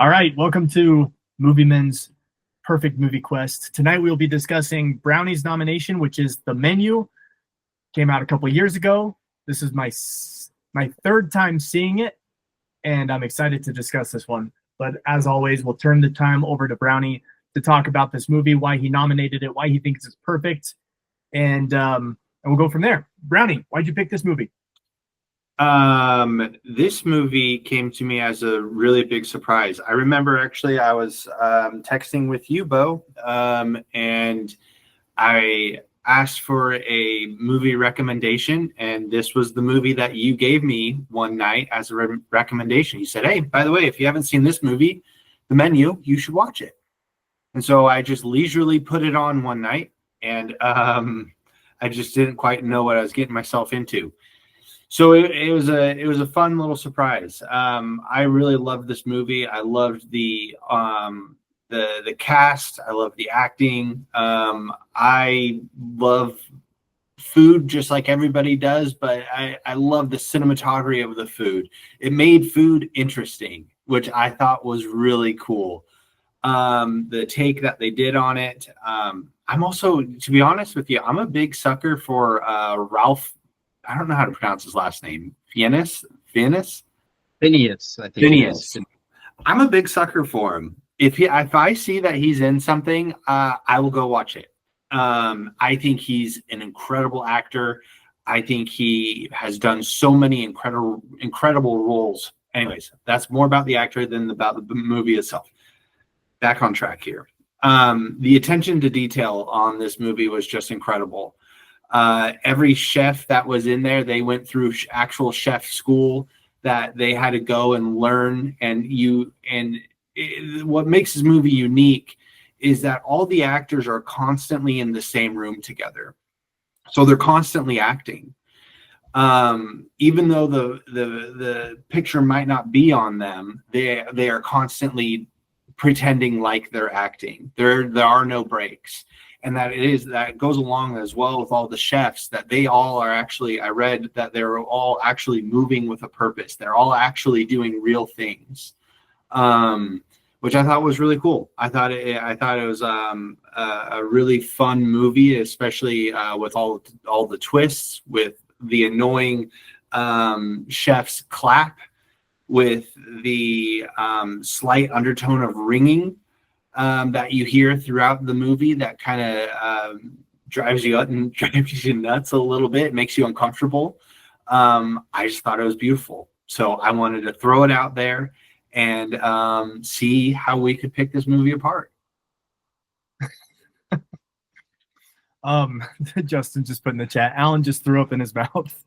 All right, welcome to Movie Men's Perfect Movie Quest. Tonight we will be discussing Brownie's nomination, which is The Menu. Came out a couple years ago. This is my third time seeing it, and I'm excited to discuss this one. But as always, we'll turn the time over to Brownie to talk about this movie, why he nominated it, why he thinks it's perfect, and we'll go from there. Brownie, why'd you pick this movie? This movie came to me as a really big surprise. I remember actually I was texting with you, Bo, and I asked for a movie recommendation, and this was the movie that you gave me one night as a recommendation. You said, "Hey, by the way, if you haven't seen this movie, The Menu, you should watch it." And so I just leisurely put it on one night, and I just didn't quite know what I was getting myself into. So it was a fun little surprise. I really loved this movie. I loved the cast. I love the acting. I love food just like everybody does, but I love the cinematography of the food. It made food interesting, which I thought was really cool. The take that they did on it. I'm also, to be honest with you, I'm a big sucker for Ralph. I don't know how to pronounce his last name. Fiennes? Phineas, I think. Phineas. I'm a big sucker for him. If I see that he's in something, I will go watch it. I think he's an incredible actor. I think he has done so many incredible roles. Anyways, that's more about the actor than about the movie itself. Back on track here. The attention to detail on this movie was just incredible. Every chef that was in there, they went through actual chef school that they had to go and learn. What makes this movie unique is that all the actors are constantly in the same room together, so they're constantly acting. Even though the picture might not be on them, they are constantly pretending like they're acting. There are no breaks. And that goes along as well with all the chefs, that they all are actually, I read that they're all actually moving with a purpose. They're all actually doing real things, which I thought was really cool. I thought it was a really fun movie, especially with all the twists, with the annoying chef's clap, with the slight undertone of ringing that you hear throughout the movie that kind of drives you out and drives you nuts a little bit, makes you uncomfortable. I just thought it was beautiful. So I wanted to throw it out there and see how we could pick this movie apart. Justin just put in the chat, Alan just threw up in his mouth.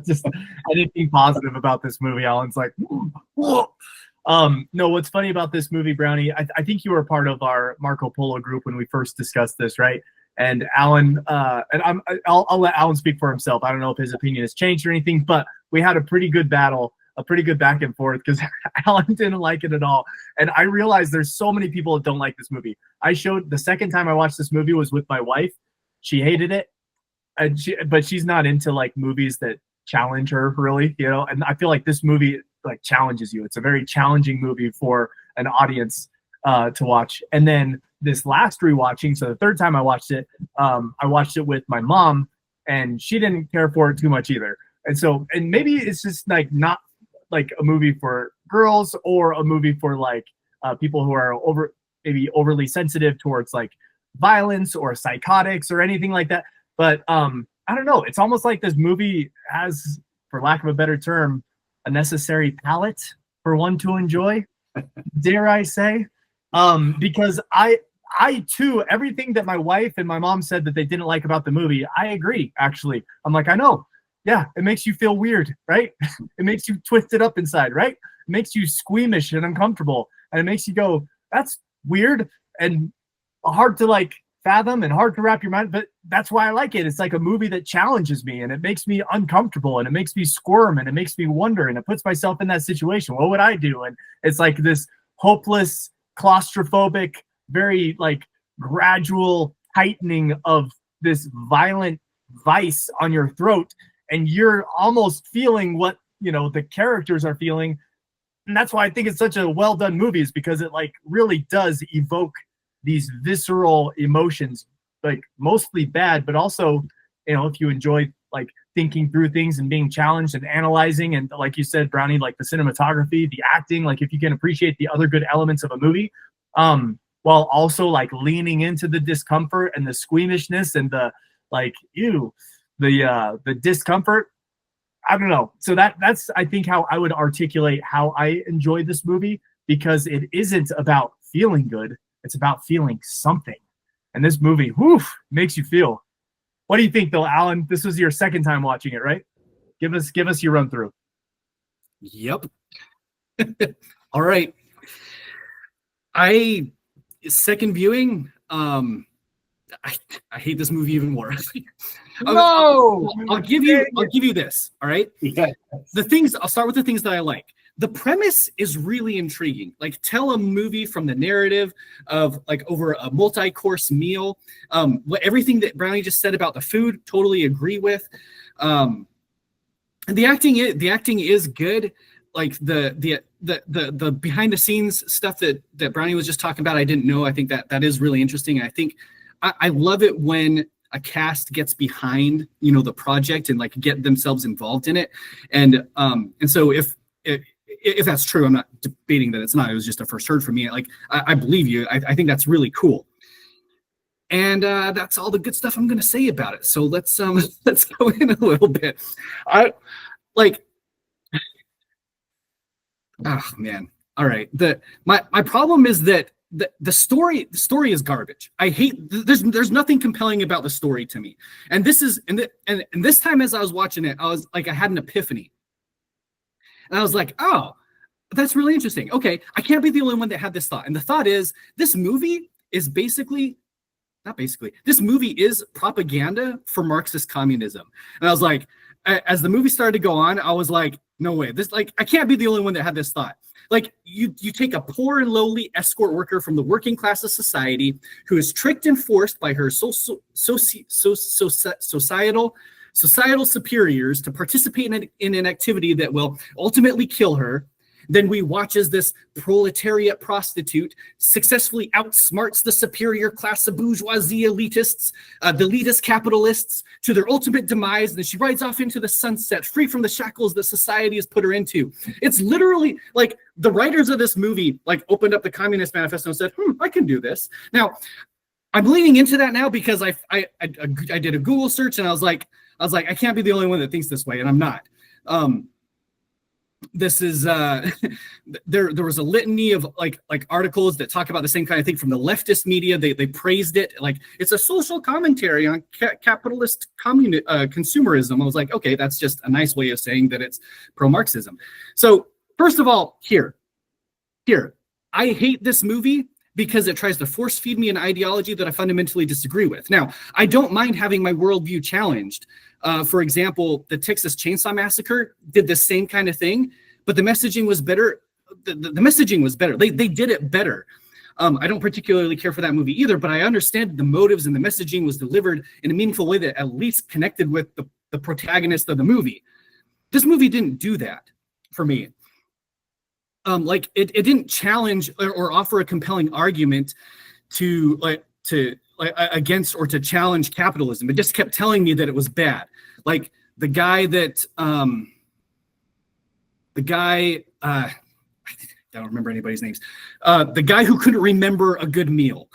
Just anything positive about this movie, Alan's like, whoa. No, what's funny about this movie, Brownie, I think you were part of our Marco Polo group when we first discussed this, right? And Alan, I'll let Alan speak for himself. I don't know if his opinion has changed or anything, but we had a pretty good battle, a pretty good back and forth, because Alan didn't like it at all. And I realized there's so many people that don't like this movie. The second time I watched this movie was with my wife. She hated it. But she's not into like movies that challenge her, really, you know. And I feel like this movie like challenges you. It's a very challenging movie for an audience to watch. And then this last rewatching, so the third time I watched it with my mom, and she didn't care for it too much either. And maybe it's just like not like a movie for girls or a movie for like people who are maybe overly sensitive towards like violence or psychotics or anything like that. But I don't know. It's almost like this movie has, for lack of a better term, a necessary palate for one to enjoy, dare I say. Because I too, everything that my wife and my mom said that they didn't like about the movie, I agree, actually. I'm like, I know. Yeah, it makes you feel weird, right? It makes you twisted up inside, right? It makes you squeamish and uncomfortable. And it makes you go, that's weird and hard to like fathom and hard to wrap your mind, but that's why I like it. It's like a movie that challenges me, and it makes me uncomfortable, and it makes me squirm, and it makes me wonder, and it puts myself in that situation. What would I do? And it's like this hopeless, claustrophobic, very like gradual tightening of this violent vice on your throat, and you're almost feeling what, you know, the characters are feeling, and that's why I think it's such a well done movie, is because it like really does evoke these visceral emotions, like mostly bad, but also, you know, if you enjoy like thinking through things and being challenged and analyzing, and like you said, Brownie, like the cinematography, the acting, like if you can appreciate the other good elements of a movie, while also like leaning into the discomfort and the squeamishness and the like, the discomfort. I don't know. So that's I think how I would articulate how I enjoy this movie, because it isn't about feeling good. It's about feeling something. And this movie, makes you feel. What do you think though, Alan? This was your second time watching it, right? Give us your run through. Yep. All right. Second viewing, I hate this movie even more. No, I'll give you this. All right. Yeah. I'll start with the things that I like. The premise is really intriguing. Like, tell a movie from the narrative of like over a multi-course meal. Everything that Brownie just said about the food, totally agree with. And the acting is good. Like the behind the scenes stuff that Brownie was just talking about, I didn't know. I think that is really interesting. And I think I love it when a cast gets behind, the project and like get themselves involved in it. And so if that's true, I'm not debating that it's not. It was just a first heard for me. Like I believe you. I think that's really cool. And that's all the good stuff I'm going to say about it. So let's go in a little bit. Oh man. All right. My problem is that the story is garbage. I hate there's nothing compelling about the story to me. And this time as I was watching it, I was like, I had an epiphany. And I was like, oh, that's really interesting. Okay, I can't be the only one that had this thought. And the thought is, this movie is this movie is propaganda for Marxist communism. And I was like, as the movie started to go on, I was like, no way. I can't be the only one that had this thought. Like, you take a poor and lowly escort worker from the working class of society who is tricked and forced by her societal superiors to participate in an activity that will ultimately kill her. Then we watch as this proletariat prostitute successfully outsmarts the superior class of bourgeoisie elitists, the elitist capitalists, to their ultimate demise. And then she rides off into the sunset, free from the shackles that society has put her into. It's literally like the writers of this movie like opened up the Communist Manifesto and said, I can do this. Now, I'm leaning into that now because I did a Google search and I was like, I can't be the only one that thinks this way, and I'm not. This is there was a litany of like articles that talk about the same kind of thing from the leftist media. They praised it like it's a social commentary on capitalist consumerism. I was like, okay, that's just a nice way of saying that it's pro-Marxism. So first of all, here, I hate this movie because it tries to force feed me an ideology that I fundamentally disagree with. Now, I don't mind having my worldview challenged. For example, the Texas Chainsaw Massacre did the same kind of thing, but the messaging was better. The messaging was better. They did it better. I don't particularly care for that movie either, but I understand the motives and the messaging was delivered in a meaningful way that at least connected with the protagonist of the movie. This movie didn't do that for me. Like it didn't challenge or offer a compelling argument against or to challenge capitalism. It just kept telling me that it was bad. Like the guy I don't remember anybody's names. The guy who couldn't remember a good meal,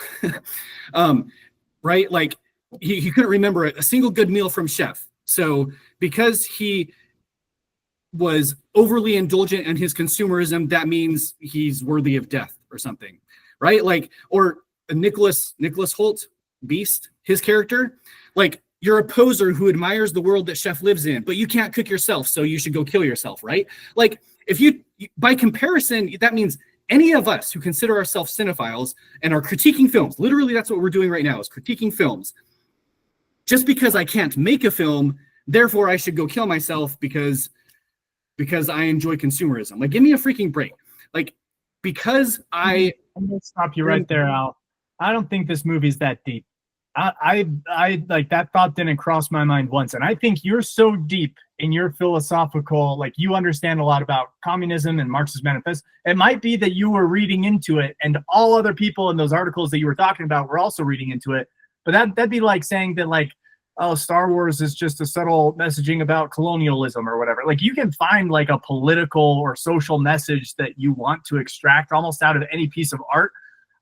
right? Like he couldn't remember a single good meal from Chef. So because he was overly indulgent in his consumerism, that means he's worthy of death or something, right? Like, or Nicholas Hoult, Beast, his character, like you're a poser who admires the world that Chef lives in, but you can't cook yourself, so you should go kill yourself, right? Like if you, by comparison, that means any of us who consider ourselves cinephiles and are critiquing films, literally that's what we're doing right now is critiquing films. Just because I can't make a film, therefore I should go kill myself because I enjoy consumerism. Like, give me a freaking break. Like, because I'm gonna stop you right there, Al. I don't think this movie's that deep. I like that thought didn't cross my mind once. And I think you're so deep in your philosophical, like you understand a lot about communism and Marxist manifesto. It might be that you were reading into it and all other people in those articles that you were talking about were also reading into it. But that'd be like saying that like, oh, Star Wars is just a subtle messaging about colonialism or whatever. Like you can find like a political or social message that you want to extract almost out of any piece of art.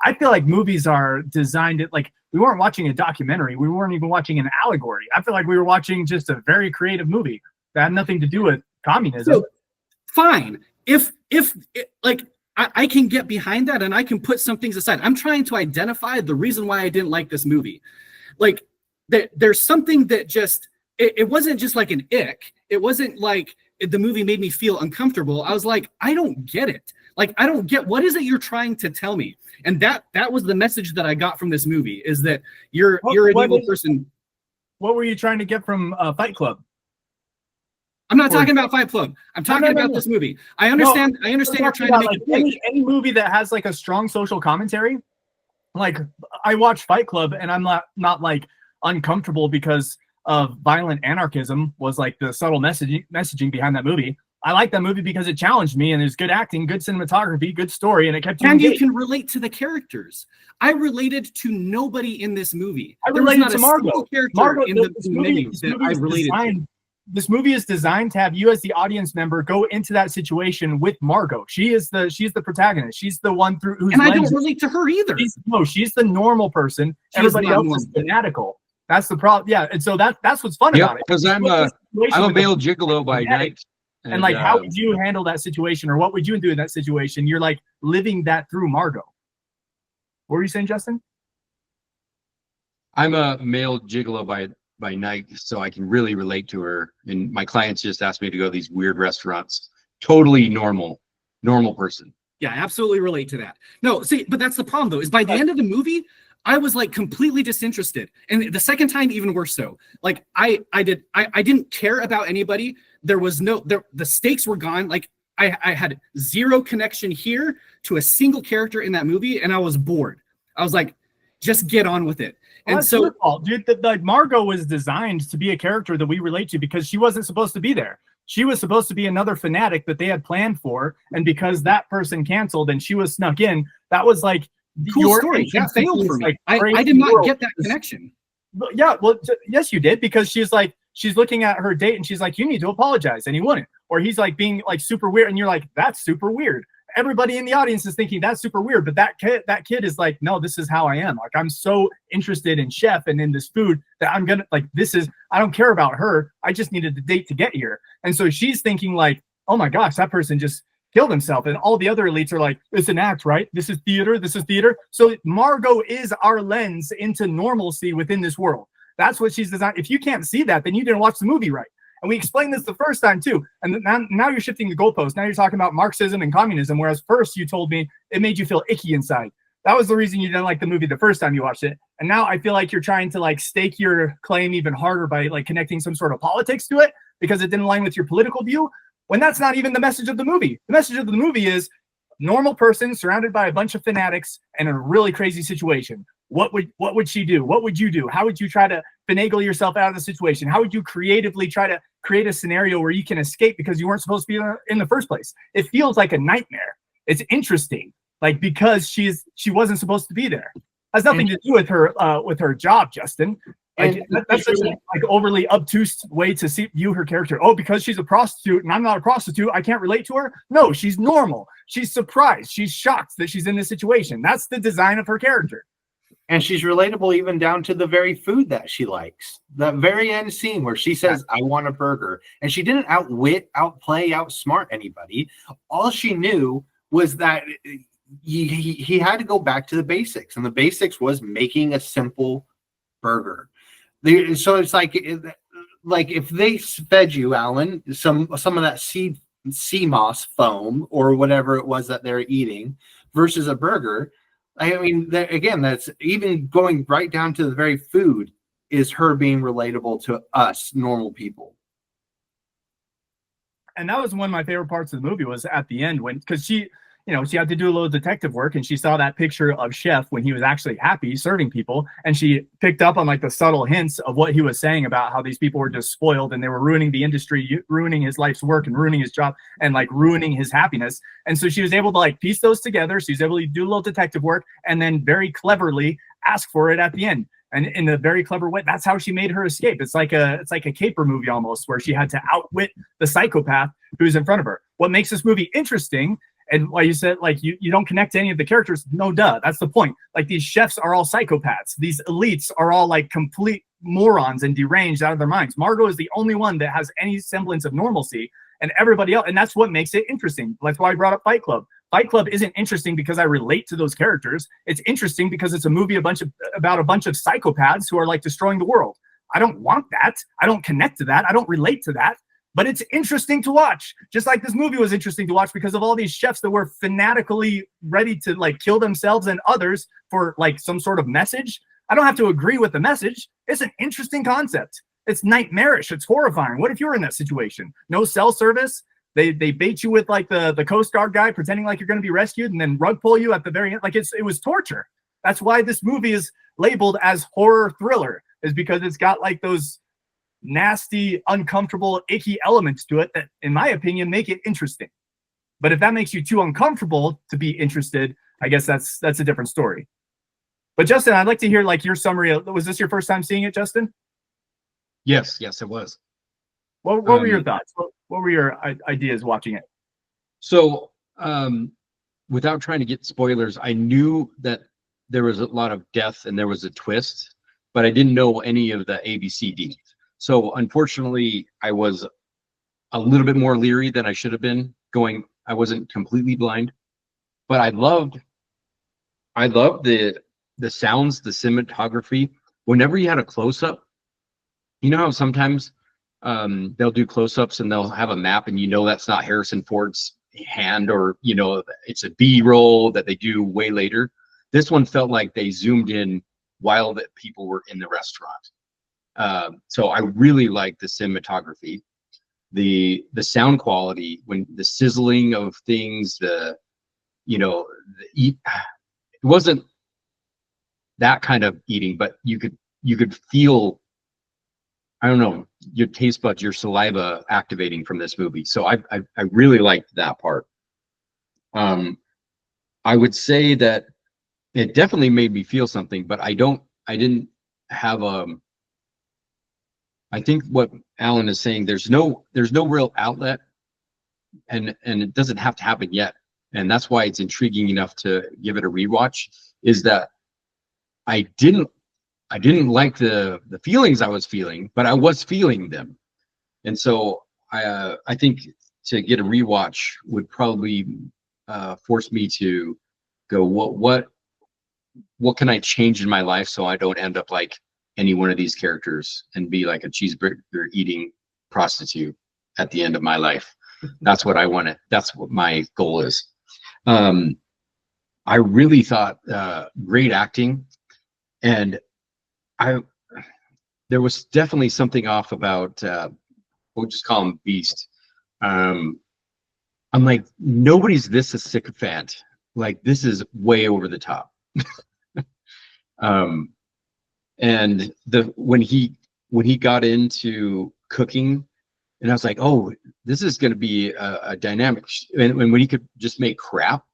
I feel like movies are designed like we weren't watching a documentary. We weren't even watching an allegory. I feel like we were watching just a very creative movie that had nothing to do with communism. So, fine. If like I can get behind that and I can put some things aside. I'm trying to identify the reason why I didn't like this movie. Like there's something that just it wasn't just like an ick. It wasn't like the movie made me feel uncomfortable. I was like, I don't get it. Like, I don't get what is it you're trying to tell me? And that was the message that I got from this movie is that you're an evil person. What were you trying to get from Fight Club? I'm not talking about Fight Club. I'm talking about this movie. I understand. I understand you're trying to make like, any movie that has like a strong social commentary. Like I watched Fight Club and I'm not like uncomfortable because of violent anarchism was like the subtle messaging behind that movie. I like that movie because it challenged me and there's good acting, good cinematography, good story, and it kept you and engaged. You can relate to the characters. I related to nobody in this movie. I related to Margot. Margot in the movie that I related to. This movie is designed to have you as the audience member go into that situation with Margot. She's the protagonist. She's the one through who's. And I don't relate to her either. She's the normal person. Everybody else is fanatical. That's the problem. Yeah, and so that's what's fun about it. Because I'm a male gigolo by night. And like, how would you handle that situation, or what would you do in that situation? You're like living that through Margot. What were you saying, Justin? I'm a male gigolo by night, so I can really relate to her. And my clients just asked me to go to these weird restaurants. Totally normal person. Yeah, I absolutely relate to that. No, see, but that's the problem though, is by the end of the movie, I was like completely disinterested. And the second time, even worse so. Like I didn't care about anybody. There was the stakes were gone. Like I had zero connection here to a single character in that movie, and I was bored. I was like, just get on with it. Well, and so, dude, like Margot was designed to be a character that we relate to because she wasn't supposed to be there. She was supposed to be another fanatic that they had planned for, and because that person canceled and she was snuck in, that was like cool story. That failed for me. Like, I did not get that connection. Yeah, well, yes, you did, because she's looking at her date and she's like, you need to apologize, and he wouldn't. Or he's like being like super weird, and you're like, that's super weird. Everybody in the audience is thinking that's super weird, but that kid is like, no, this is how I am. Like, I'm so interested in chef and in this food that I'm gonna like, I don't care about her. I just needed the date to get here. And so she's thinking like, oh my gosh, that person just killed himself. And all the other elites are like, it's an act, right? This is theater. So Margot is our lens into normalcy within this world. That's what she's designed. If you can't see that, then you didn't watch the movie right. And we explained this the first time too. And now you're shifting the goalpost. Now you're talking about Marxism and communism, whereas first you told me it made you feel icky inside. That was the reason you didn't like the movie the first time you watched it. And now I feel like you're trying to like stake your claim even harder by like connecting some sort of politics to it because it didn't align with your political view, when that's not even the message of the movie. The message of the movie is normal person surrounded by a bunch of fanatics and in a really crazy situation. What would she do? What would you do? How would you try to finagle yourself out of the situation? How would you creatively try to create a scenario where you can escape because you weren't supposed to be in the first place? It feels like a nightmare. It's interesting, like because she wasn't supposed to be there. Has nothing to do with her job, Justin. Like, that's such a like overly obtuse way to view her character. Oh, because she's a prostitute and I'm not a prostitute, I can't relate to her. No, she's normal. She's surprised. She's shocked that she's in this situation. That's the design of her character. And she's relatable even down to the very food that she likes. That very end scene where she says, I want a burger. And she didn't outwit, outplay, outsmart anybody. All she knew was that he had to go back to the basics. And the basics was making a simple burger. So it's like if they fed you, Alan, some of that sea moss foam or whatever it was that they're eating versus a burger, I mean, that's even going right down to the very food is her being relatable to us normal people. And that was one of my favorite parts of the movie was at the end because she had to do a little detective work, and she saw that picture of Chef when he was actually happy serving people, and she picked up on like the subtle hints of what he was saying about how these people were just spoiled and they were ruining the industry, ruining his life's work and ruining his job and like ruining his happiness. And so she was able to like piece those together. She was able to do a little detective work and then very cleverly ask for it at the end. And in a very clever way, that's how she made her escape. It's like a caper movie almost, where she had to outwit the psychopath who's in front of her. What makes this movie interesting, and why you said like you don't connect to any of the characters, no duh, that's the point. Like these chefs are all psychopaths. These elites are all like complete morons and deranged out of their minds. Margot is the only one that has any semblance of normalcy, and everybody else, and that's what makes it interesting. That's why I brought up Fight Club. Fight Club isn't interesting because I relate to those characters. It's interesting because it's a movie about a bunch of psychopaths who are like destroying the world. I don't want that. I don't connect to that. I don't relate to that. But it's interesting to watch. Just like this movie was interesting to watch because of all these chefs that were fanatically ready to like kill themselves and others for like some sort of message. I don't have to agree with the message. It's an interesting concept. It's nightmarish. It's horrifying. What if you're in that situation? No cell service. They bait you with like the Coast Guard guy pretending like you're going to be rescued and then rug pull you at the very end. Like it was torture. That's why this movie is labeled as horror thriller, is because it's got like those nasty, uncomfortable, icky elements to it that, in my opinion, make it interesting. But if that makes you too uncomfortable to be interested, I guess that's a different story. But Justin, I'd like to hear like your summary. Was this your first time seeing it, Justin? Yes, it was. What were your thoughts? What were your ideas watching it? So, without trying to get spoilers, I knew that there was a lot of death and there was a twist, but I didn't know any of the ABCD. So, unfortunately, I was a little bit more leery than I should have been. I wasn't completely blind, but I loved the sounds, the cinematography. Whenever you had a close up, you know how sometimes they'll do close-ups and they'll have a map and that's not Harrison Ford's hand, or it's a B-roll that they do way later. This one felt like they zoomed in while the people were in the restaurant. So I really liked the cinematography, the sound quality, when the sizzling of things, it wasn't that kind of eating, but you could feel, I don't know, your taste buds, your saliva activating from this movie. So I really liked that part. I would say that it definitely made me feel something, but I didn't have I think what Alan is saying, there's no real outlet, and it doesn't have to happen yet. And that's why it's intriguing enough to give it a rewatch, is that I didn't like the feelings I was feeling, but I was feeling them. And so I think to get a rewatch would probably force me to go, what can I change in my life so I don't end up like any one of these characters and be like a cheeseburger eating prostitute at the end of my life. That's what I wanted. That's what my goal is. I really thought great acting, and there was definitely something off about we'll just call him Beast. I'm like, nobody's this a sycophant. Like, this is way over the top. And when he got into cooking, and I was like, oh, this is going to be a dynamic. And when he could just make crap,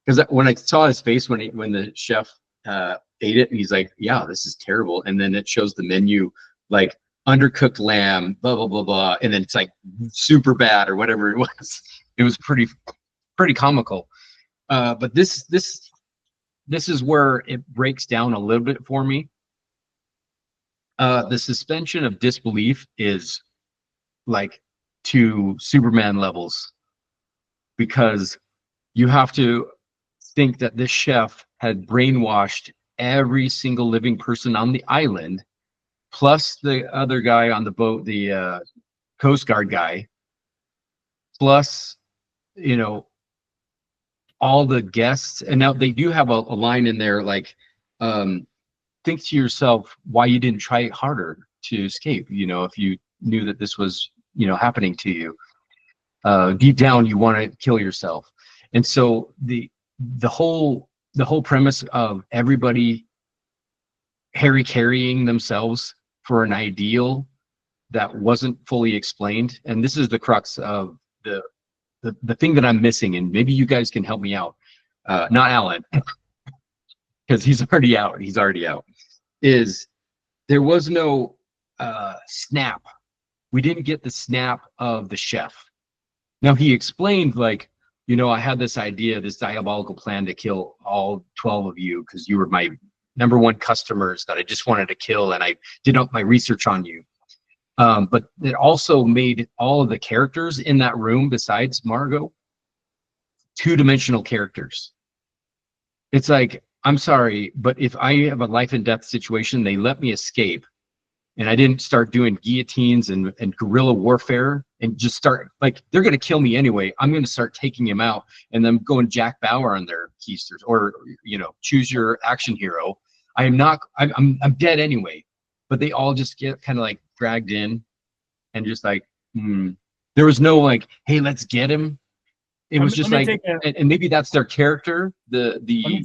because when I saw his face when the chef ate it, and he's like, yeah, this is terrible. And then it shows the menu, like undercooked lamb, blah blah blah blah, and then it's like super bad or whatever it was. It was pretty comical. But this is where it breaks down a little bit for me. The suspension of disbelief is like to Superman levels, because you have to think that this chef had brainwashed every single living person on the island, plus the other guy on the boat, the Coast Guard guy, plus all the guests. And now they do have a line in there like, think to yourself why you didn't try harder to escape, if you knew that this was happening to you. Deep down you want to kill yourself. And so the whole premise of everybody Harry carrying themselves for an ideal that wasn't fully explained, and this is the crux of the thing that I'm missing, and maybe you guys can help me out. Not Alan, because he's already out. Is there was no snap. We didn't get the snap of the chef. Now he explained, like, I had this idea, this diabolical plan to kill all 12 of you because you were my number one customers that I just wanted to kill, and I did up my research on you. But it also made all of the characters in that room, besides Margot, two-dimensional characters. It's like, I'm sorry, but if I have a life and death situation, they let me escape, and I didn't start doing guillotines and guerrilla warfare and just start, like, they're going to kill me anyway. I'm going to start taking him out and then going Jack Bauer on their keisters, or, choose your action hero. I'm dead anyway. But they all just get kind of like dragged in and just like, there was no like, hey, let's get him. It was just like, and maybe that's their character. The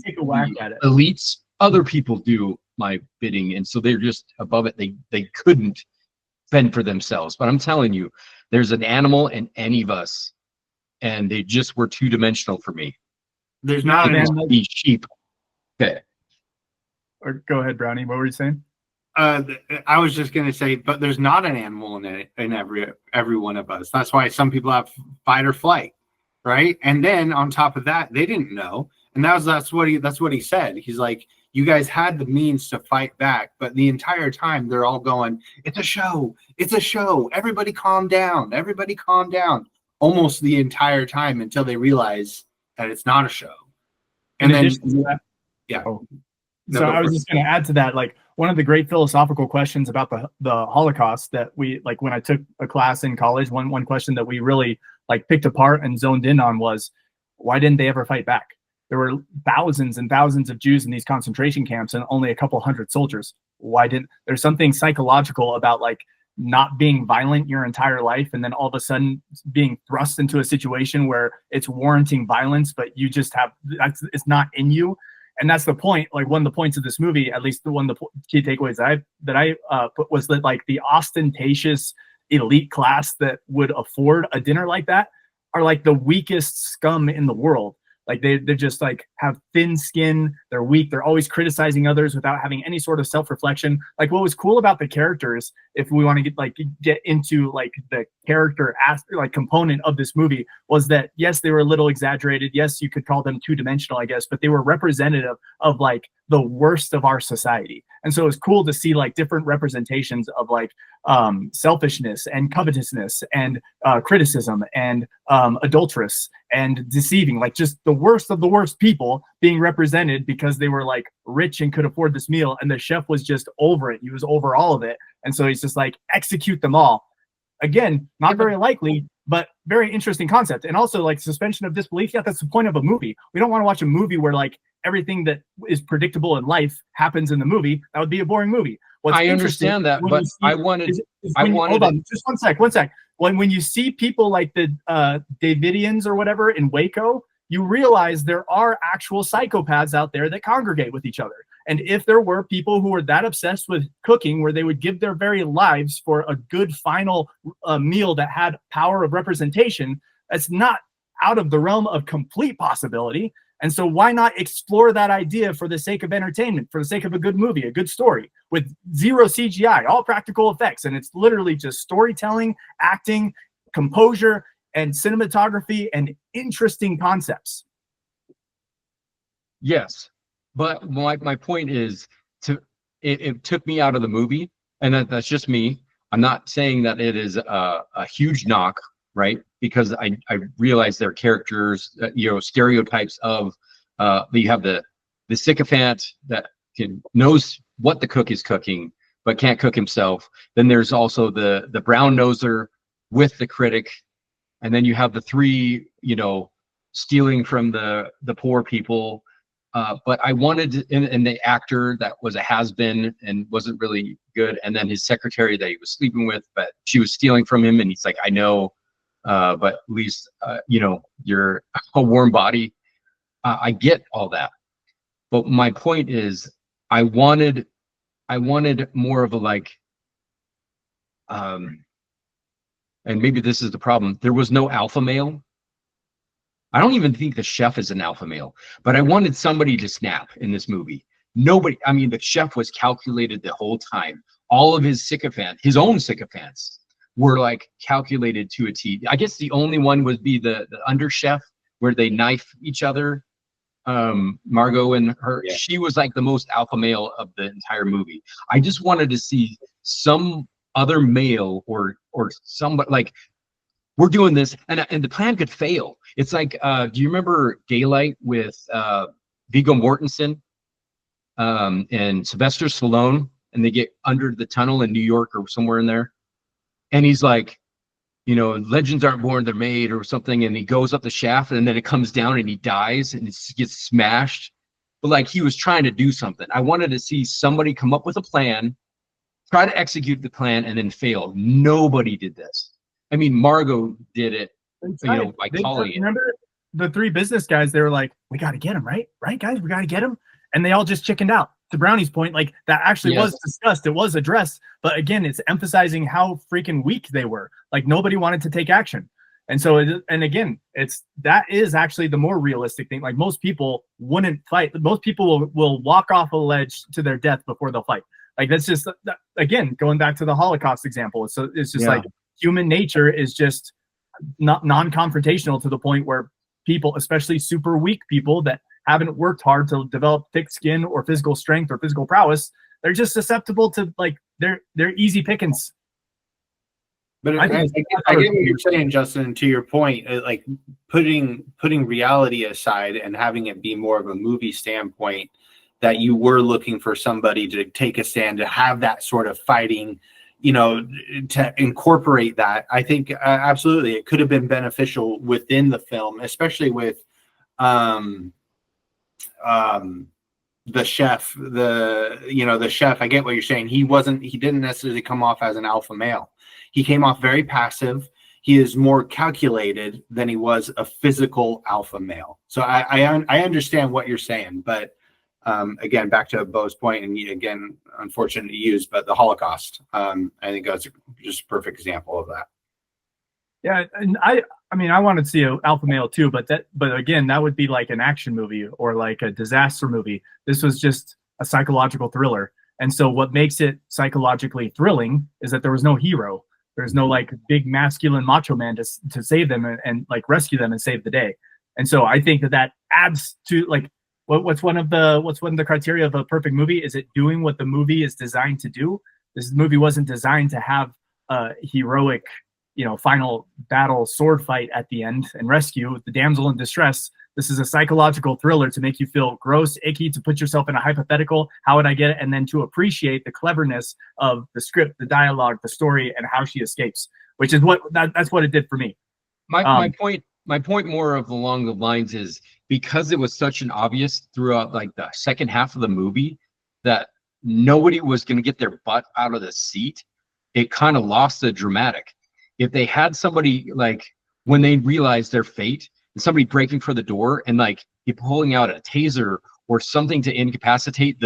take a whack at it. Elites, other people do my bidding, and so they're just above it. They couldn't fend for themselves. But I'm telling you, there's an animal in any of us, and they just were two-dimensional for me. There's not be sheep. Okay. Or go ahead, Brownie. What were you saying? I was just gonna say, but there's not an animal in every one of us. That's why some people have fight or flight, right? And then on top of that, they didn't know, and that's what he said. He's like, you guys had the means to fight back, but the entire time they're all going, it's a show, everybody calm down, almost the entire time, until they realize that it's not a show. And then yeah. So I was just going to add to that, like, one of the great philosophical questions about the Holocaust that we, like, when I took a class in college, one question that we really like picked apart and zoned in on was, why didn't they ever fight back? There were thousands and thousands of Jews in these concentration camps and only a couple hundred soldiers. There's something psychological about like not being violent your entire life and then all of a sudden being thrust into a situation where it's warranting violence, but you just it's not in you. And that's the point. Like, one of the points of this movie, at least one of the key takeaways that I put, was that like the ostentatious elite class that would afford a dinner like that are like the weakest scum in the world. Like they're just like have thin skin. They're weak. They're always criticizing others without having any sort of self-reflection. Like, what was cool about the characters, if we want to get into like the character component of this movie, was that yes, they were a little exaggerated. Yes, you could call them two-dimensional, I guess, but they were representative of like the worst of our society. And so it was cool to see like different representations of like selfishness and covetousness and criticism and adulteress and deceiving, like just the worst of the worst people being represented because they were like rich and could afford this meal. And the chef was just over it. He was over all of it. And so he's just like, execute them all. Again, not very likely, but very interesting concept. And also like suspension of disbelief. Yeah, that's the point of a movie. We don't want to watch a movie where like everything that is predictable in life happens in the movie. That would be a boring movie. I understand that, but I wanted hold on, just one sec. When you see people like the Davidians or whatever in Waco, you realize there are actual psychopaths out there that congregate with each other. And if there were people who were that obsessed with cooking where they would give their very lives for a good final meal that had power of representation, that's not out of the realm of complete possibility. And so why not explore that idea for the sake of entertainment, for the sake of a good movie, a good story with zero CGI, all practical effects. And it's literally just storytelling, acting, composure, and cinematography and interesting concepts. Yes. But my point is it took me out of the movie, and that's just me. I'm not saying that it is a huge knock, right? Because I realize their characters, stereotypes of you have the sycophant that knows what the cook is cooking but can't cook himself. Then there's also the brown noser with the critic, and then you have the three, stealing from the poor people. But I wanted, and the actor that was a has-been and wasn't really good, and then his secretary that he was sleeping with, but she was stealing from him, and he's like, I know but at least you're a warm body. I get all that, but my point is, I wanted more of a like, and maybe this is the problem. There was no alpha male. I don't even think the chef is an alpha male, but I wanted somebody to snap in this movie. Nobody. I mean, the chef was calculated the whole time. All of his own sycophants, were like calculated to a T. I guess the only one would be the under chef, where they knife each other. Margot and her, Yeah. She was like the most alpha male of the entire movie. I just wanted to see some other male or somebody like, we're doing this, and the plan could fail. It's like, do you remember Daylight with Viggo Mortensen and Sylvester Stallone, and they get under the tunnel in New York or somewhere in there, and he's like, legends aren't born, they're made, or something, and he goes up the shaft, and then it comes down, and he dies, and it gets smashed. But like, he was trying to do something. I wanted to see somebody come up with a plan, try to execute the plan, and then fail. Nobody did this. I mean, Margot did it, by calling it. Remember the three business guys? They were like, "We got to get him, right, guys, we got to get him," and they all just chickened out. To Brownie's point, like that actually Yes. was discussed. It was addressed, but again, it's emphasizing how freaking weak they were. Like nobody wanted to take action, and so that is actually the more realistic thing. Like most people wouldn't fight. Most people will walk off a ledge to their death before they'll fight. Like that's just again going back to the Holocaust example. It's just like human nature is just not non-confrontational to the point where people, especially super weak people that haven't worked hard to develop thick skin or physical strength or physical prowess, they're just susceptible to like they're easy pickings. But I get what you're saying, Justin. To your point, like putting reality aside and having it be more of a movie standpoint, that you were looking for somebody to take a stand, to have that sort of fighting, to incorporate that. I think absolutely it could have been beneficial within the film, especially with the chef. The chef. I get what you're saying. He didn't necessarily come off as an alpha male. He came off very passive. He is more calculated than he was a physical alpha male. So I understand what you're saying, but again, back to Bo's point, and again, unfortunate to use, but the Holocaust, I think that's just a perfect example of that. Yeah, and I mean, I wanted to see an alpha male too, but again, that would be like an action movie or like a disaster movie. This was just a psychological thriller, and so what makes it psychologically thrilling is that there was no hero. There's no like big masculine macho man to save them and like rescue them and save the day. And so I think that adds to like what's one of the criteria of a perfect movie? Is it doing what the movie is designed to do? This movie wasn't designed to have a heroic, final battle sword fight at the end and rescue the damsel in distress. This is a psychological thriller to make you feel gross, icky, to put yourself in a hypothetical. How would I get it? And then to appreciate the cleverness of the script, the dialogue, the story, and how she escapes, which is that's what it did for me. My point more of along the lines is, because it was such an obvious throughout like the second half of the movie that nobody was going to get their butt out of the seat, it kind of lost the dramatic. If they had somebody like when they realized their fate, and somebody breaking for the door and like you pulling out a taser or something to incapacitate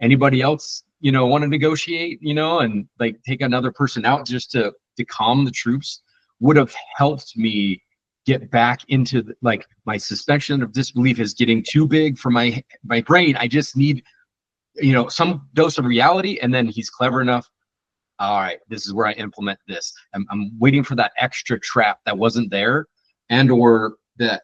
anybody else, want to negotiate, and like take another person out just to calm the troops, would have helped me get back into my suspension of disbelief is getting too big for my brain. I just need, some dose of reality. And then he's clever enough. All right, this is where I implement this. I'm waiting for that extra trap that wasn't there, or that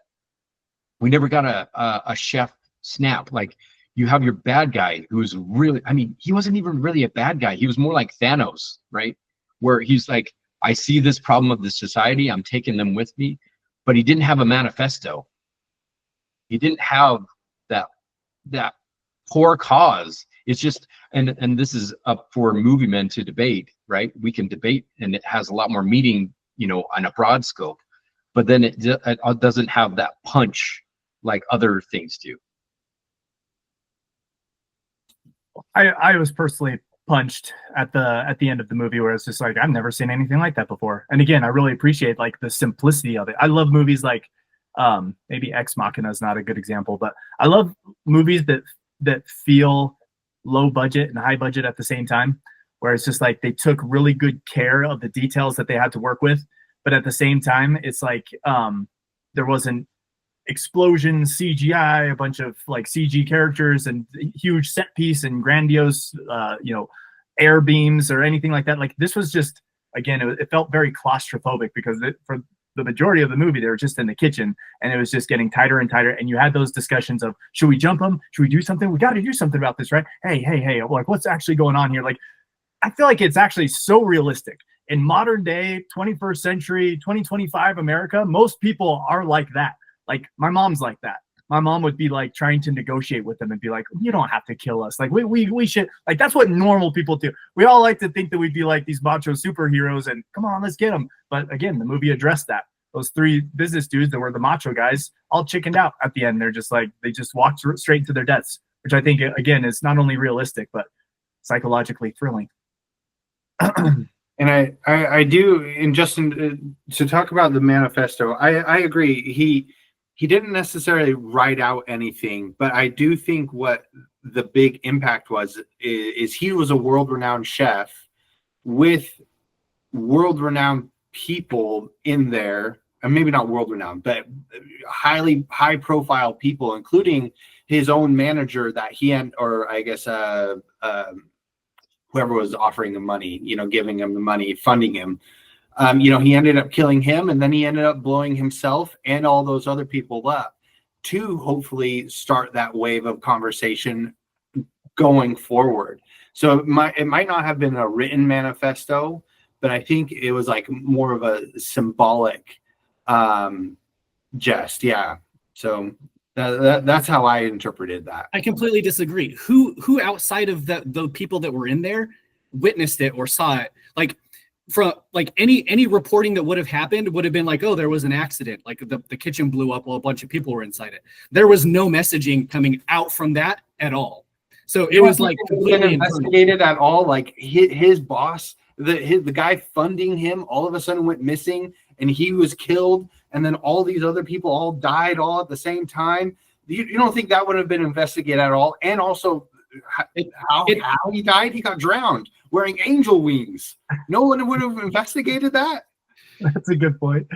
we never got a chef snap. Like you have your bad guy who's really, he wasn't even really a bad guy. He was more like Thanos, right? Where he's like, I see this problem of the society, I'm taking them with me. But he didn't have a manifesto. He didn't have that core cause. It's just, and this is up for movie men to debate, right? We can debate, and it has a lot more meaning, on a broad scope. But then it doesn't have that punch like other things do. I was personally punched at the end of the movie, where it's just like, I've never seen anything like that before. And again, I really appreciate like the simplicity of it. I love movies like maybe Ex Machina is not a good example, but I love movies that feel low budget and high budget at the same time, where it's just like they took really good care of the details that they had to work with, but at the same time it's like there wasn't explosions, CGI, a bunch of like CG characters and huge set piece and grandiose air beams or anything like that. Like this was just, again, it felt very claustrophobic because for the majority of the movie they were just in the kitchen and it was just getting tighter and tighter, and you had those discussions of, should we jump them, should we do something, we got to do something about this, right? Hey, like what's actually going on here? Like I feel like it's actually so realistic in modern day 21st century 2025 America. Most people are like that. Like my mom's like that. My mom would be like trying to negotiate with them and be like, you don't have to kill us. Like we should, like, that's what normal people do. We all like to think that we'd be like these macho superheroes and come on, let's get them. But again, the movie addressed that. Those three business dudes that were the macho guys all chickened out at the end. They're just like, they just walked straight to their deaths, which I think, again, is not only realistic, but psychologically thrilling. And I do, and Justin, to talk about the manifesto, I agree. He didn't necessarily write out anything, but I do think what the big impact was is he was a world-renowned chef with world-renowned people in there, and maybe not world-renowned, but high-profile people, including his own manager that he had, or I guess whoever was offering him money, giving him the money, funding him. He ended up killing him, and then he ended up blowing himself and all those other people up to hopefully start that wave of conversation going forward. So it might not have been a written manifesto, but I think it was like more of a symbolic jest. Yeah. So that's how I interpreted that. I completely disagree. Who outside of the people that were in there witnessed it or saw it? Like from like any reporting that would have happened would have been like, oh, there was an accident, like the kitchen blew up while a bunch of people were inside it. There was no messaging coming out from that at all. So it was like completely investigated at all. Like his boss, the guy funding him, all of a sudden went missing, and he was killed, and then all these other people all died all at the same time. You don't think that would have been investigated at all? And also, how he died? He got drowned wearing angel wings. No one would have investigated that. That's a good point.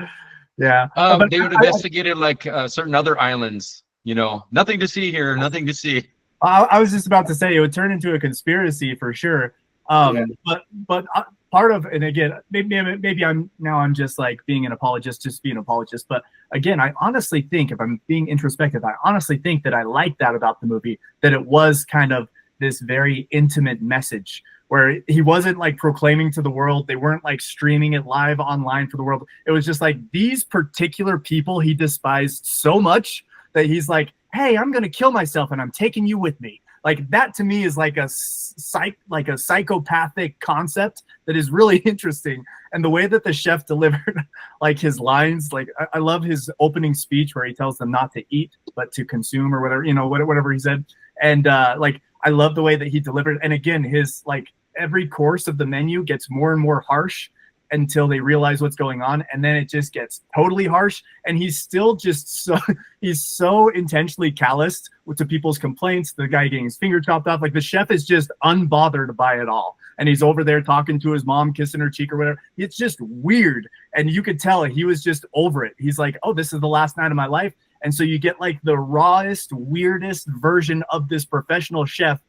Yeah, they would have investigated like certain other islands. Nothing to see here, nothing to see. I was just about to say it would turn into a conspiracy for sure. But part of, and again, maybe I'm just like being an apologist, just being an apologist. But again, I honestly think, if I'm being introspective, I honestly think that I like that about the movie, that it was kind of this very intimate message where he wasn't like proclaiming to the world. They weren't like streaming it live online for the world. It was just like these particular people he despised so much that he's like, hey, I'm going to kill myself and I'm taking you with me. Like that to me is like a psychopathic concept that is really interesting. And the way that the chef delivered like his lines, like I love his opening speech where he tells them not to eat, but to consume or whatever, whatever he said. And like, I love the way that he delivered. And again, his like every course of the menu gets more and more harsh until they realize what's going on, and then it just gets totally harsh, and he's still just so intentionally calloused to people's complaints, the guy getting his finger chopped off. Like the chef is just unbothered by it all, and he's over there talking to his mom, kissing her cheek or whatever. It's just weird, and you could tell he was just over it. He's like, oh, this is the last night of my life. And so you get like the rawest, weirdest version of this professional chef,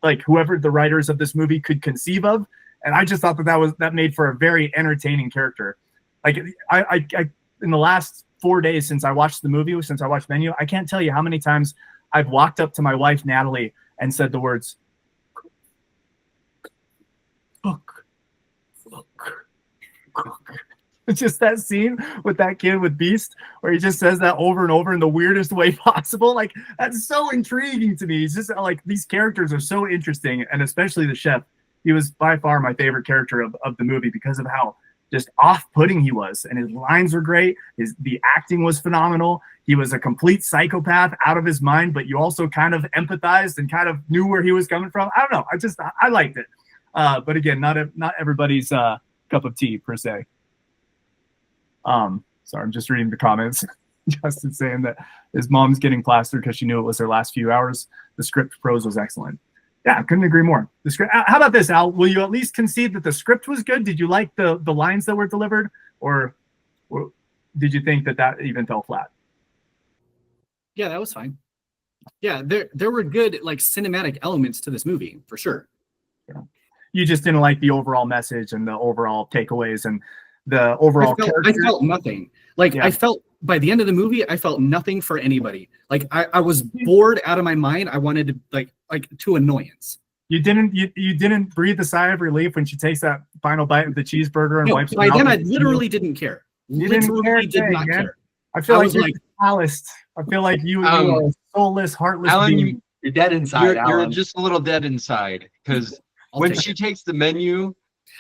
like whoever the writers of this movie could conceive of. And I just thought that made for a very entertaining character. Like I in the last 4 days since I watched the movie, since I watched Menu, I can't tell you how many times I've walked up to my wife, Natalie, and said the words, cook. It's just that scene with that kid with Beast where he just says that over and over in the weirdest way possible. Like that's so intriguing to me. It's just like these characters are so interesting, and especially the chef. He was by far my favorite character of the movie because of how just off-putting he was. And his lines were great. The acting was phenomenal. He was a complete psychopath out of his mind, but you also kind of empathized and kind of knew where he was coming from. I don't know. I liked it. But again, not everybody's cup of tea per se. Sorry, I'm just reading the comments. Justin saying that his mom's getting plastered because she knew it was her last few hours. The script prose was excellent. Yeah, I couldn't agree more. The script. How about this, Al? Will you at least concede that the script was good? Did you like the lines that were delivered, or did you think that even fell flat? Yeah, that was fine. Yeah, there were good like cinematic elements to this movie for sure. You just didn't like the overall message and the overall takeaways and the overall I felt nothing. Like I felt by the end of the movie, I felt nothing for anybody. Like I was bored out of my mind. I wanted to like to annoyance. You didn't breathe a sigh of relief when she takes that final bite of the cheesburger and wipes. By then, I literally didn't care. Literally did not care. I feel like you're calloused. I feel like you are a soulless, heartless Alan, being. you're dead inside. You're just a little dead inside because when she takes the menu.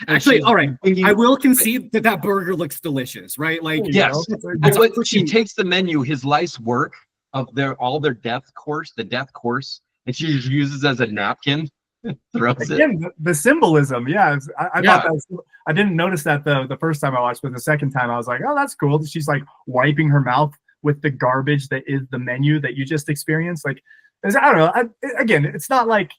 Actually, all right. I will concede that burger looks delicious, right? Like, yes. But when she takes the menu, his life's work of all their death course, and she just uses as a napkin, throws Again, the symbolism. Yeah, I thought that was, I didn't notice that the first time I watched, but the second time I was like, oh, that's cool. She's like wiping her mouth with the garbage that is the menu that you just experienced. Like, I don't know. Again, it's not like.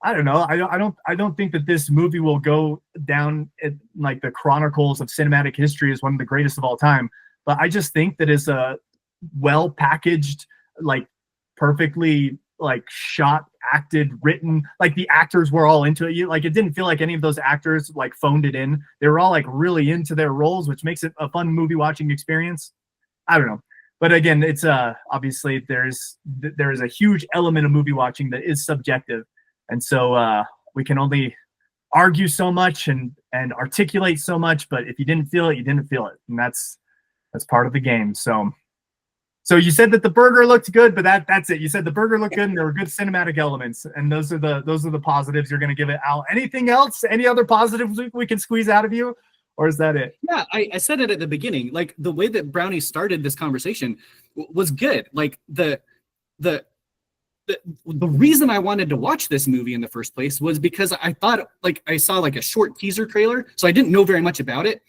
I don't know. I don't think that this movie will go down in like the chronicles of cinematic history as one of the greatest of all time. But I just think that it's a well packaged, like perfectly like shot, acted, written. Like the actors were all into it. Like it didn't feel like any of those actors like phoned it in. They were all like really into their roles, which makes it a fun movie watching experience. I don't know. But again, it's obviously there is a huge element of movie watching that is subjective. And so we can only argue so much and articulate so much, but if you didn't feel it, you didn't feel it, and that's part of the game. So you said that the burger looked good, but that's it. You said the burger looked good, and there were good cinematic elements, and those are the positives you're going to give it. Al, anything else? Any other positives we can squeeze out of you, or is that it? Yeah, I said it at the beginning. Like the way that Brownie started this conversation was good. Like the reason I wanted to watch this movie in the first place was because I thought like I saw like a short teaser trailer, so I didn't know very much about it,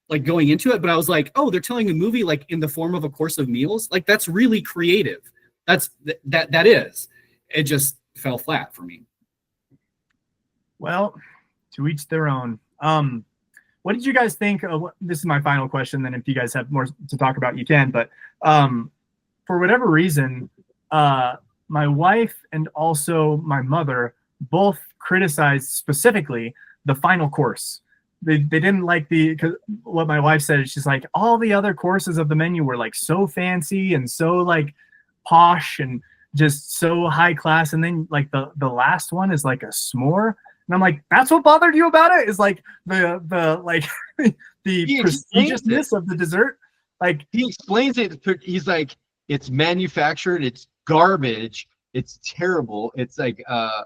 like going into it. But I was like, oh, they're telling a movie like in the form of a course of meals. Like that's really creative. That is. It just fell flat for me. Well, to each their own. What did you guys think? This is my final question. Then, if you guys have more to talk about, you can. But for whatever reason, my wife and also my mother both criticized specifically the final course. They didn't like because what my wife said. She's like, all the other courses of the menu were like so fancy and so like posh and just so high class, and then like the last one is like a s'more, and I'm like, that's what bothered you about it? Is like the like the prestigiousness of the dessert? Like he explains it. He's like, it's manufactured. It's garbage. It's terrible. It's like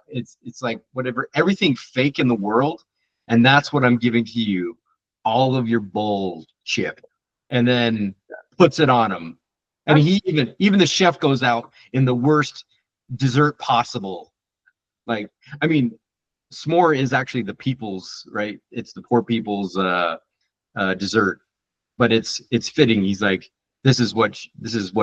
it's like whatever, everything fake in the world, and that's what I'm giving to you, all of your bullshit, and then puts it on him. And he even the chef goes out in the worst dessert possible. Like, I mean, s'more is actually the people's, right? It's the poor people's dessert, but it's fitting. He's like, this is what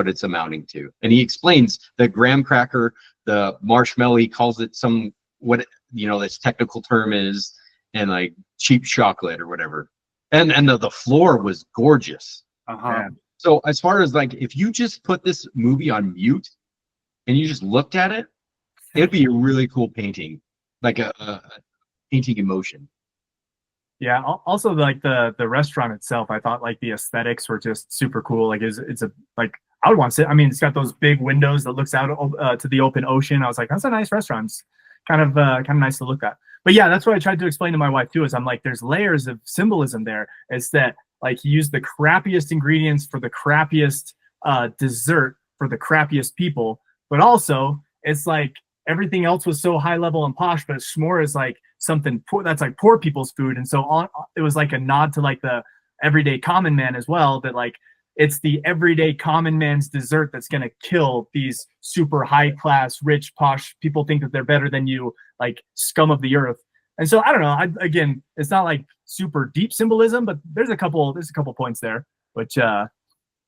it's amounting to, and he explains the graham cracker, the marshmallow. He calls it its technical term is, and like cheap chocolate or whatever. And the floor was gorgeous. Uh-huh. So as far as like, if you just put this movie on mute and you just looked at it, it'd be a really cool painting, like a painting emotion. Yeah. Also, like the restaurant itself, I thought like the aesthetics were just super cool. Like it's a like I would want to sit. I mean, it's got those big windows that looks out to the open ocean. I was like, that's a nice restaurant. It's kind of nice to look at. But yeah, that's what I tried to explain to my wife too. Is I'm like, there's layers of symbolism there. It's that like he used the crappiest ingredients for the crappiest dessert for the crappiest people, but also it's like everything else was so high level and posh, but s'more is like something poor, that's like poor people's food. And so it was like a nod to like the everyday common man as well, that like it's the everyday common man's dessert that's going to kill these super high class, rich, posh people think that they're better than you, like scum of the earth. And so I don't know. Again, it's not like super deep symbolism, but there's a couple points there, which I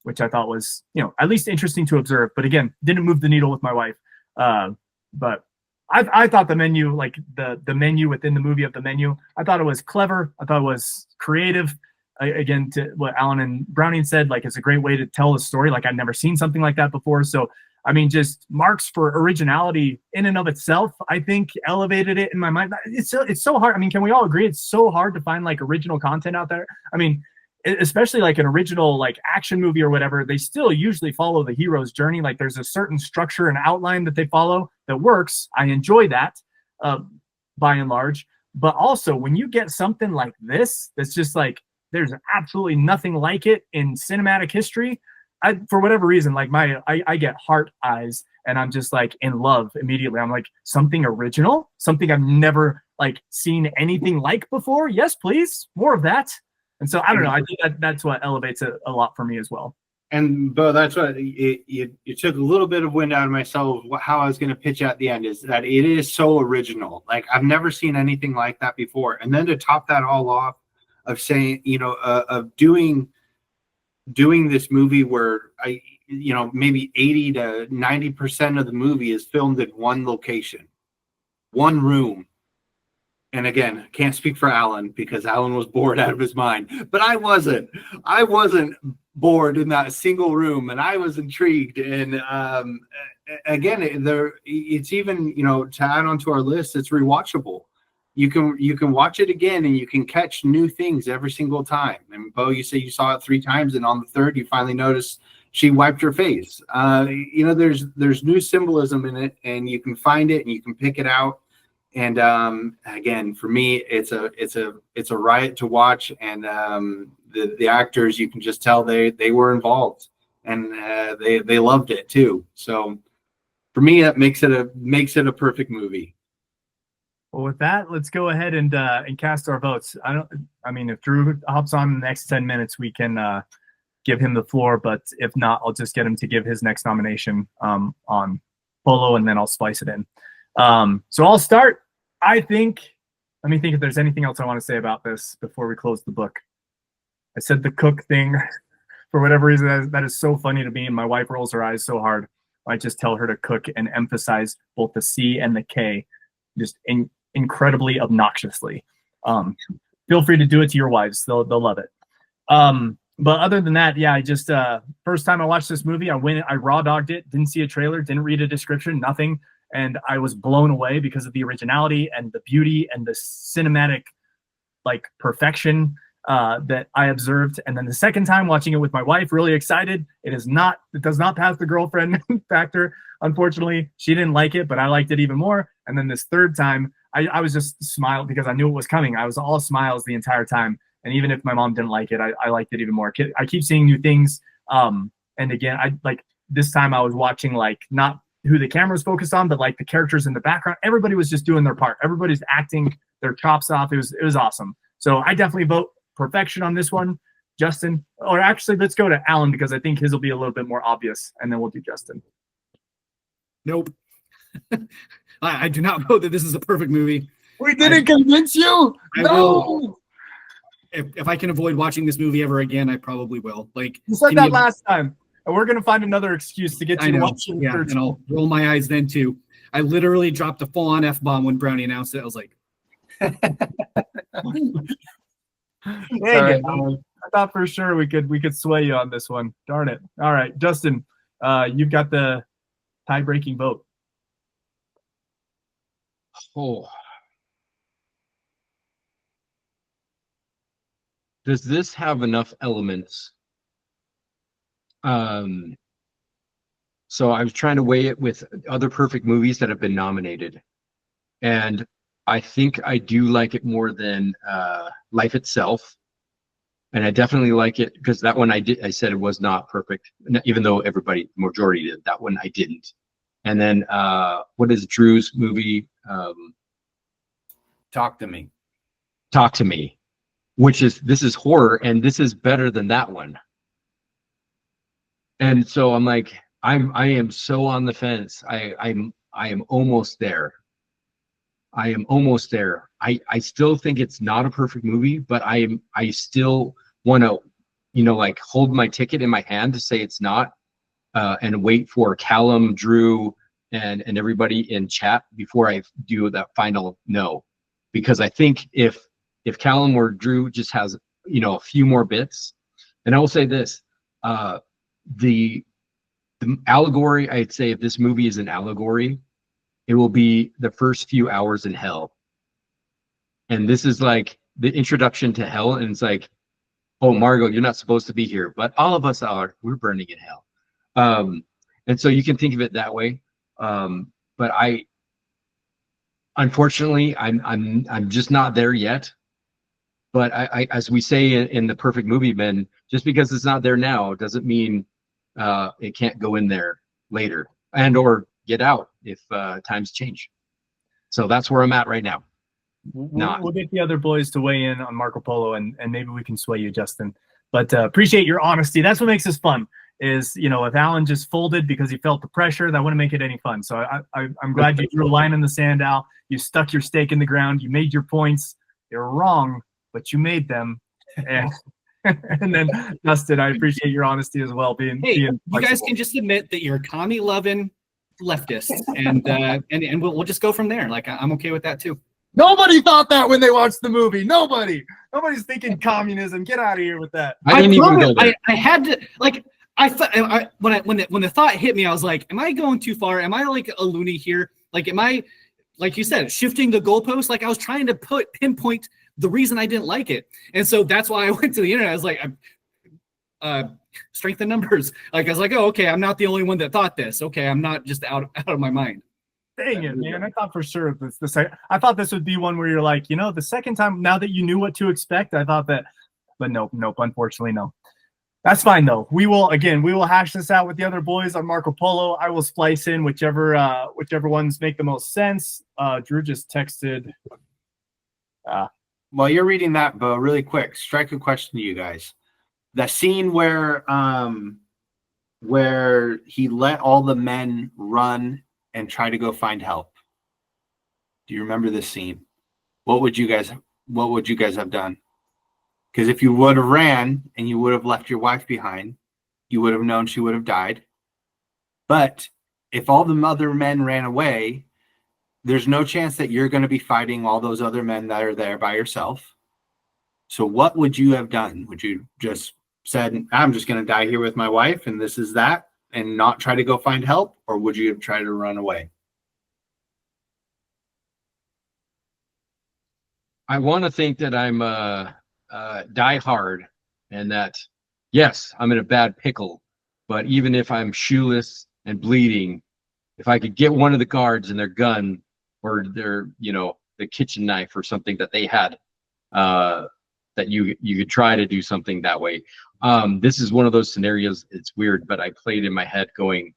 thought was, at least interesting to observe. But again, didn't move the needle with my wife. But I thought the menu, like the menu within the movie of the menu, I thought it was clever. I thought it was creative. Again, to what Alan and Browning said, like it's a great way to tell a story. Like I'd never seen something like that before. So I mean, just marks for originality in and of itself, I think elevated it in my mind. It's so hard. I mean, can we all agree it's so hard to find like original content out there? I mean, especially like an original like action movie or whatever, they still usually follow the hero's journey. Like there's a certain structure and outline that they follow that works. I enjoy that by and large. But also when you get something like this, that's just like, there's absolutely nothing like it in cinematic history. For whatever reason, like I get heart eyes and I'm just like in love immediately. I'm like, something original, something I've never like seen anything like before. Yes, please, more of that. And so I don't know. I think that's what elevates it a lot for me as well. And Bo, that's what you took a little bit of wind out of myself. How I was going to pitch at the end is that it is so original. Like I've never seen anything like that before. And then to top that all off of saying, of doing this movie where maybe 80 to 90% of the movie is filmed in one location, one room. And again, can't speak for Alan because Alan was bored out of his mind, but I wasn't bored in that single room, and I was intrigued. And again, it's even, to add onto our list, it's rewatchable. You can watch it again and you can catch new things every single time. And Bo, you say you saw it 3 times, and on the third, you finally noticed she wiped her face. There's new symbolism in it, and you can find it and you can pick it out. And again, for me, it's a riot to watch. And the actors, you can just tell they were involved, and they loved it too. So for me, that makes it a perfect movie. Well, with that, let's go ahead and cast our votes. I mean, if Drew hops on in the next 10 minutes, we can give him the floor. But if not, I'll just get him to give his next nomination on Polo, and then I'll splice it in. So I'll start. Let me think if there's anything else I want to say about this before we close the book. I said the cook thing for whatever reason. That is so funny to me, and my wife rolls her eyes so hard. I just tell her to cook and emphasize both the C and the K, just incredibly obnoxiously. Feel free to do it to your wives; they'll love it. But other than that, yeah, I just first time I watched this movie, I raw dogged it, didn't see a trailer, didn't read a description, nothing. And I was blown away because of the originality and the beauty and the cinematic like perfection that I observed. And then the second time watching it with my wife, really excited. It does not pass the girlfriend factor. Unfortunately, she didn't like it, but I liked it even more. And then this third time, I was just smiling because I knew it was coming. I was all smiles the entire time. And even if my mom didn't like it, I liked it even more. I keep seeing new things. And again, this time I was watching like not who the camera was focused on, but like the characters in the background. Everybody was just doing their part. Everybody's acting their chops off. It was awesome. So I definitely vote perfection on this one. Justin, or actually let's go to Alan because I think his will be a little bit more obvious, and then we'll do Justin. Nope. I do not vote that this is a perfect movie. We didn't convince you. No. If I can avoid watching this movie ever again, I probably will. Like you said that last time. And we're gonna find another excuse to get you to watch it. Yeah, and I'll roll my eyes then too. I literally dropped a full-on F-bomb when Brownie announced it. I was like, Sorry, I thought for sure we could sway you on this one. Darn it. All right, Justin, you've got the tie-breaking vote. Oh. Does this have enough elements? So I was trying to weigh it with other perfect movies that have been nominated, and I think I do like it more than Life Itself, and I definitely like it because that one I said it was not perfect, even though majority did. That one I didn't. And then what is Drew's movie? Talk to Me. Talk to Me, this is horror, and this is better than that one. And so I'm like, I am so on the fence. I am almost there. I am almost there. I still think it's not a perfect movie, but I still want to, like hold my ticket in my hand to say it's not, and wait for Callum, Drew, and everybody in chat before I do that final no, because I think if Callum or Drew just has a few more bits, and I will say this, the allegory, I'd say if this movie is an allegory, it will be the first few hours in hell. And this is like the introduction to hell. And it's like, oh, Margot, you're not supposed to be here, but all of us are. We're burning in hell. And so you can think of it that way. But unfortunately, I'm just not there yet. But I as we say in the Perfect Movie Men, just because it's not there now doesn't mean it can't go in there later and or get out if times change. So that's where I'm at right now. We'll get the other boys to weigh in on Marco Polo, and maybe we can sway you, Justin. But appreciate your honesty. That's what makes this fun. Is if Alan just folded because he felt the pressure, that wouldn't make it any fun. So I'm glad you drew a line in the sand, Al. You stuck your stake in the ground. You made your points. They were wrong, but you made them. And then Justin, I appreciate your honesty as well. You guys can just admit that you're commie loving leftists, and we'll just go from there. Like I'm okay with that too. Nobody thought that when they watched the movie. Nobody's thinking communism. Get out of here with that. I didn't even go there. I had to like. I thought when the thought hit me, I was like, "Am I going too far? Am I like a loony here? Like, am I, like you said, shifting the goalpost? Like I was trying to pinpoint the reason I didn't like it, and so that's why I went to the internet. I was like, strength in numbers. Like I was like, oh, okay, I'm not the only one that thought this. Okay, I'm not just out of my mind. Dang it, man! I thought for sure I thought this would be one where you're like, the second time, now that you knew what to expect, I thought that, but nope. Unfortunately, no. That's fine though. We will hash this out with the other boys on Marco Polo. I will splice in whichever ones make the most sense. Drew just texted. While you're reading that, Bo, really quick, strike a question to you guys. That scene where he let all the men run and try to go find help. Do you remember this scene? What would you guys have done? Because if you would have ran and you would have left your wife behind, you would have known she would have died. But if all the other men ran away, there's no chance that you're going to be fighting all those other men that are there by yourself. So what would you have done? Would you just said, I'm just going to die here with my wife and this is that, and not try to go find help? Or would you have tried to run away? I want to think that I'm die hard and that, yes, I'm in a bad pickle, but even if I'm shoeless and bleeding, if I could get one of the guards and their gun or their, the kitchen knife or something that they had, that you could try to do something that way. This is one of those scenarios. It's weird, but I played in my head going,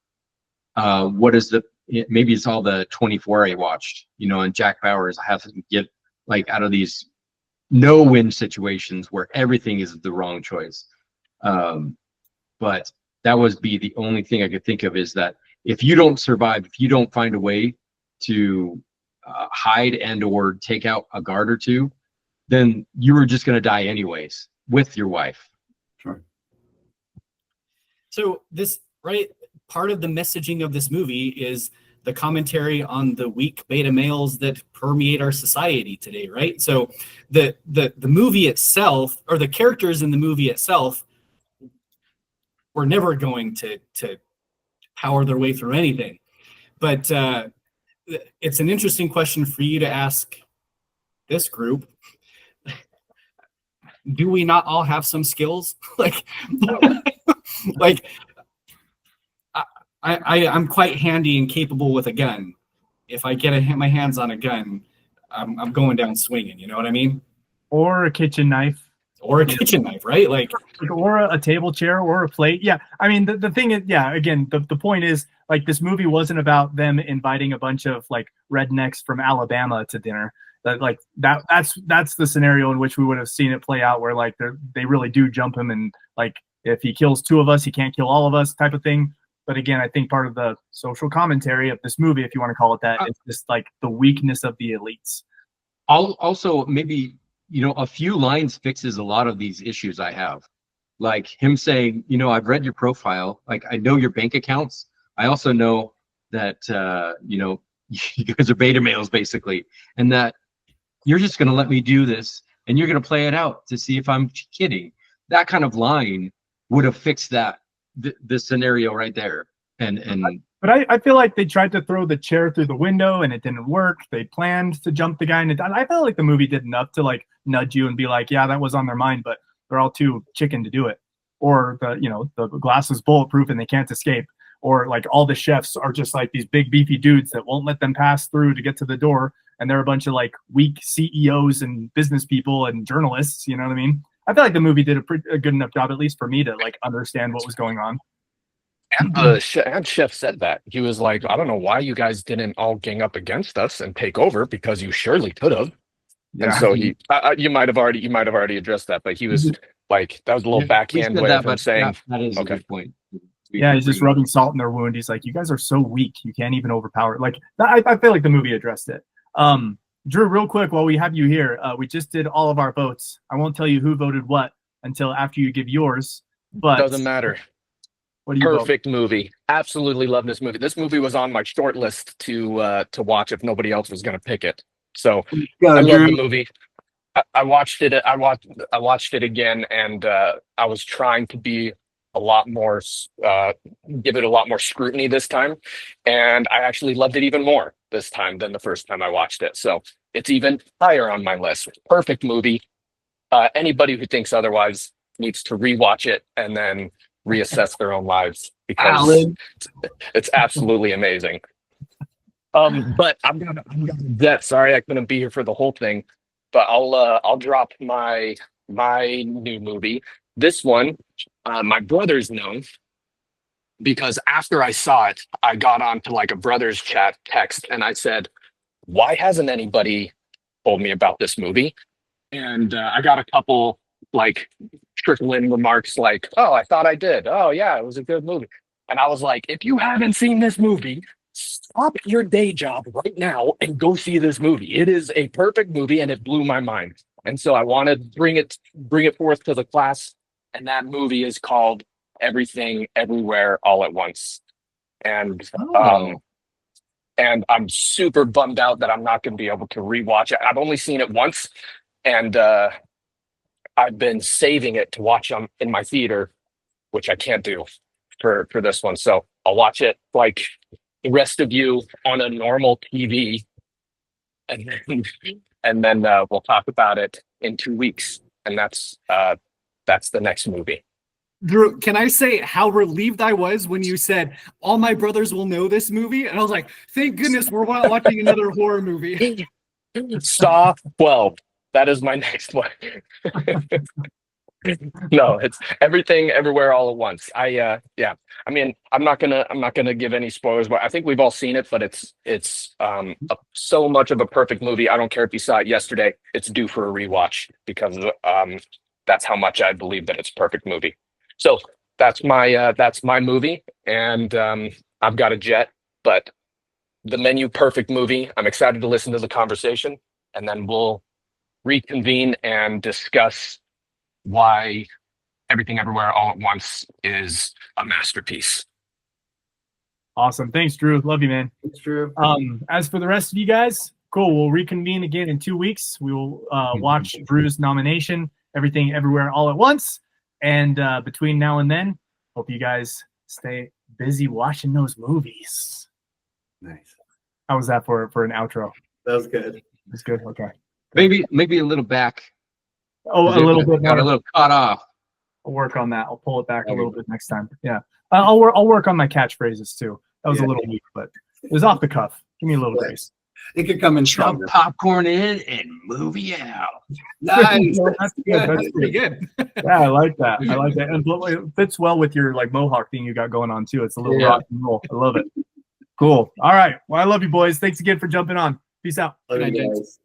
maybe it's all the 24 I watched, and Jack Bauer I have to get like out of these no-win situations where everything is the wrong choice. But that would be the only thing I could think of, is that if you don't survive, if you don't find a way to hide and or take out a guard or two, then you were just going to die anyways with your wife. Sure. So this, right, part of the messaging of this movie is the commentary on the weak beta males that permeate our society today, right? So the movie itself, or the characters in the movie itself, were never going to power their way through anything. But it's an interesting question for you to ask this group. Do we not all have some skills? I'm quite handy and capable with a gun. If I get my hands on a gun, I'm going down swinging. You know what I mean? Or a kitchen knife. Or a kitchen knife, right? Or a table chair or a plate. Yeah. I mean, the thing is, yeah, again, the point is, like, this movie wasn't about them inviting a bunch of like rednecks from Alabama to dinner. That's the scenario in which we would have seen it play out, where like they really do jump him, and like if he kills two of us, he can't kill all of us type of thing. But again, I think part of the social commentary of this movie, if you want to call it that, is just like the weakness of the elites. Also, maybe, a few lines fixes a lot of these issues I have. Like him saying, I've read your profile. Like, I know your bank accounts. I also know that, you guys are beta males, basically. And that you're just going to let me do this. And you're going to play it out to see if I'm kidding. That kind of line would have fixed that, the scenario right there. But I feel like they tried to throw the chair through the window and it didn't work. They planned to jump the guy, and I felt like the movie did enough to like nudge you and be like, yeah, that was on their mind, but they're all too chicken to do it. Or the glass is bulletproof and they can't escape. Or like all the chefs are just like these big beefy dudes that won't let them pass through to get to the door. And they're a bunch of like weak CEOs and business people and journalists. You know what I mean? I feel like the movie did a good enough job, at least for me, to like understand what was going on. And the chef said that. He was like, I don't know why you guys didn't all gang up against us and take over, because you surely could have. Yeah. And so you might have already addressed that, but he was like, that was a little backhand way of him saying, that is a okay. good point. Yeah, he's just rubbing salt in their wound. He's like, you guys are so weak. You can't even overpower it. Like, I feel like the movie addressed it. Drew, real quick, while we have you here, we just did all of our votes. I won't tell you who voted what until after you give yours. But doesn't matter. What do you Perfect movie. Absolutely love this movie. This movie was on my short list to watch if nobody else was going to pick it. So I love the movie. I watched it. I watched it again, and I was trying to be a lot more, give it a lot more scrutiny this time, and I actually loved it even more this time than the first time I watched it. So it's even higher on my list. Perfect movie. Anybody who thinks otherwise needs to rewatch it and then reassess their own lives, because it's absolutely amazing. But I'm gonna that. Sorry, I couldn't be here for the whole thing, but I'll drop my new movie. This one, my brothers know, because after I saw it, I got onto like a brothers chat text and I said, "Why hasn't anybody told me about this movie?" And I got a couple like trickle in remarks like, "Oh, I thought I did. Oh yeah, it was a good movie." And I was like, if you haven't seen this movie, stop your day job right now and go see this movie. It is a perfect movie and it blew my mind. And so I want to bring it forth to the class. And that movie is called Everything Everywhere All at Once. And and I'm super bummed out that I'm not going to be able to rewatch it. I've only seen it once, and I've been saving it to watch in my theater, which I can't do for this one. So I'll watch it like the rest of you on a normal TV, and then we'll talk about it in 2 weeks, and that's the next movie. Drew, can I say how relieved I was when you said all my brothers will know this movie? And I was like, thank goodness we're not watching another horror movie. Saw 12. That is my next one. No, it's Everything Everywhere All at Once. I mean, I'm not gonna give any spoilers, but I think we've all seen it, but it's so much of a perfect movie. I don't care if you saw it yesterday, it's due for a rewatch, because that's how much I believe that it's a perfect movie. So that's my movie, and I've got a jet, but the Menu perfect movie. I'm excited to listen to the conversation, and then we'll reconvene and discuss why Everything Everywhere All at Once is a masterpiece. Awesome. Thanks, Drew. Love you, man. It's true. As for the rest of you guys, cool. We'll reconvene again in 2 weeks. We will watch Drew's nomination, Everything Everywhere All at Once. And between now and then, hope you guys stay busy watching those movies. Nice. How was that for an outro? That was good. It's good. Okay. Maybe a little back. Oh, a little bit Got more. a little caught off. I'll work on that. I'll pull it back a little bit next time. Yeah. I'll work on my catchphrases too. That was a little weak, but it was off the cuff. Give me a little grace. It could come in Shove stronger. popcorn in and movie out. Nice. That's good. That's Pretty good. good. Yeah, I like that. I like that. And it fits well with your like mohawk thing you got going on too. It's a little rock and roll. I love it. Cool. All right. Well, I love you boys. Thanks again for jumping on. Peace out. Love you Good night, guys.